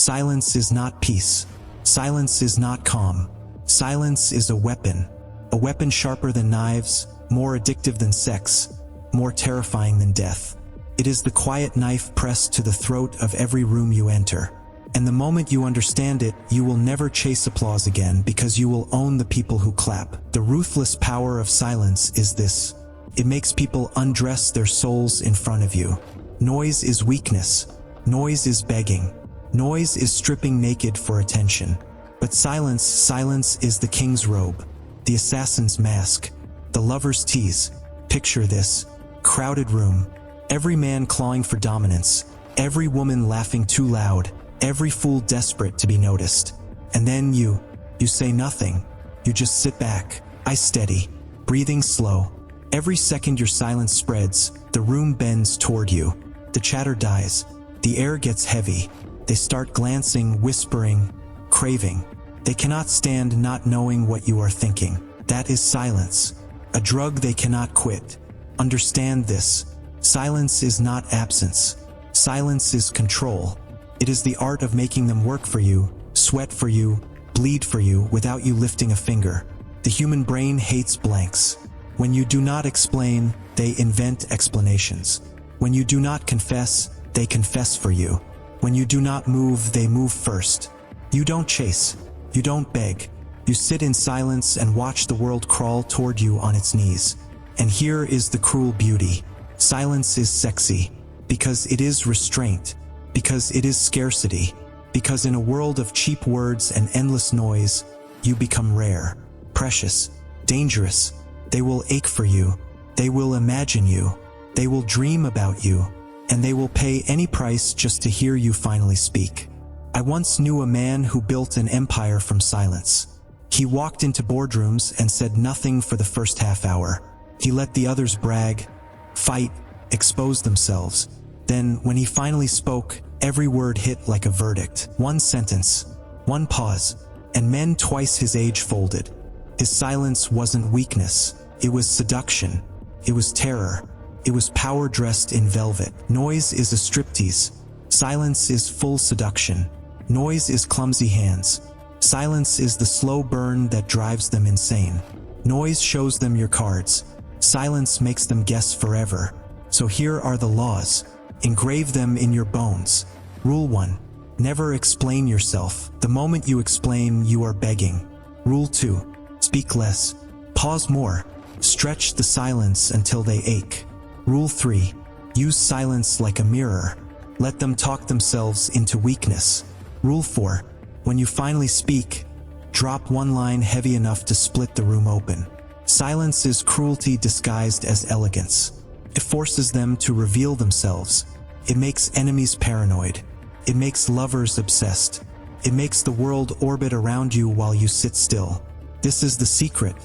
Silence is not peace. Silence is not calm. Silence is a weapon sharper than knives, more addictive than sex, more terrifying than death. It is the quiet knife pressed to the throat of every room you enter. And the moment you understand it, you will never chase applause again because you will own the people who clap. The ruthless power of silence is this. It makes people undress their souls in front of you. Noise is weakness. Noise is begging. Noise is stripping naked for attention. But silence is the king's robe, the assassin's mask, the lover's tease. Picture this. Crowded room. Every man clawing for dominance. Every woman laughing too loud. Every fool desperate to be noticed. And then you say nothing. You just sit back, eyes steady, breathing slow. Every second your silence spreads, the room bends toward you. The chatter dies. The air gets heavy. They start glancing, whispering, craving. They cannot stand not knowing what you are thinking. That is silence. A drug they cannot quit. Understand this. Silence is not absence. Silence is control. It is the art of making them work for you, sweat for you, bleed for you without you lifting a finger. The human brain hates blanks. When you do not explain, they invent explanations. When you do not confess, they confess for you. When you do not move, they move first. You don't chase. You don't beg. You sit in silence and watch the world crawl toward you on its knees. And here is the cruel beauty. Silence is sexy because it is restraint. Because it is scarcity. Because in a world of cheap words and endless noise, you become rare, precious, dangerous. They will ache for you. They will imagine you. They will dream about you. And they will pay any price just to hear you finally speak. I once knew a man who built an empire from silence. He walked into boardrooms and said nothing for the first half hour. He let the others brag, fight, expose themselves. Then, when he finally spoke, every word hit like a verdict. One sentence, one pause, and men twice his age folded. His silence wasn't weakness. It was seduction. It was terror. It was power dressed in velvet. Noise is a striptease. Silence is full seduction. Noise is clumsy hands. Silence is the slow burn that drives them insane. Noise shows them your cards. Silence makes them guess forever. So here are the laws. Engrave them in your bones. Rule 1. Never explain yourself. The moment you explain, you are begging. Rule 2. Speak less. Pause more. Stretch the silence until they ache. Rule 3. Use silence like a mirror. Let them talk themselves into weakness. Rule 4. When you finally speak, drop one line heavy enough to split the room open. Silence is cruelty disguised as elegance. It forces them to reveal themselves. It makes enemies paranoid. It makes lovers obsessed. It makes the world orbit around you while you sit still. This is the secret.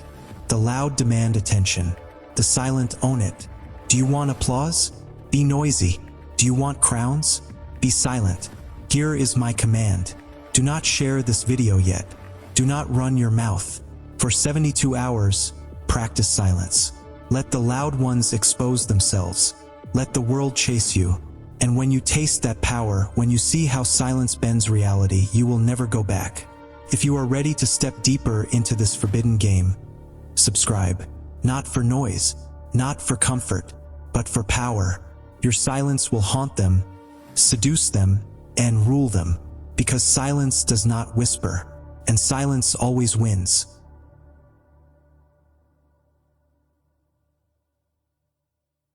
The loud demand attention. The silent own it. Do you want applause? Be noisy. Do you want crowns? Be silent. Here is my command. Do not share this video yet. Do not run your mouth. For 72 hours, practice silence. Let the loud ones expose themselves. Let the world chase you. And when you taste that power, when you see how silence bends reality, you will never go back. If you are ready to step deeper into this forbidden game, subscribe. Not for noise, not for comfort, but for power. Your silence will haunt them, seduce them, and rule them. Because silence does not whisper, and silence always wins.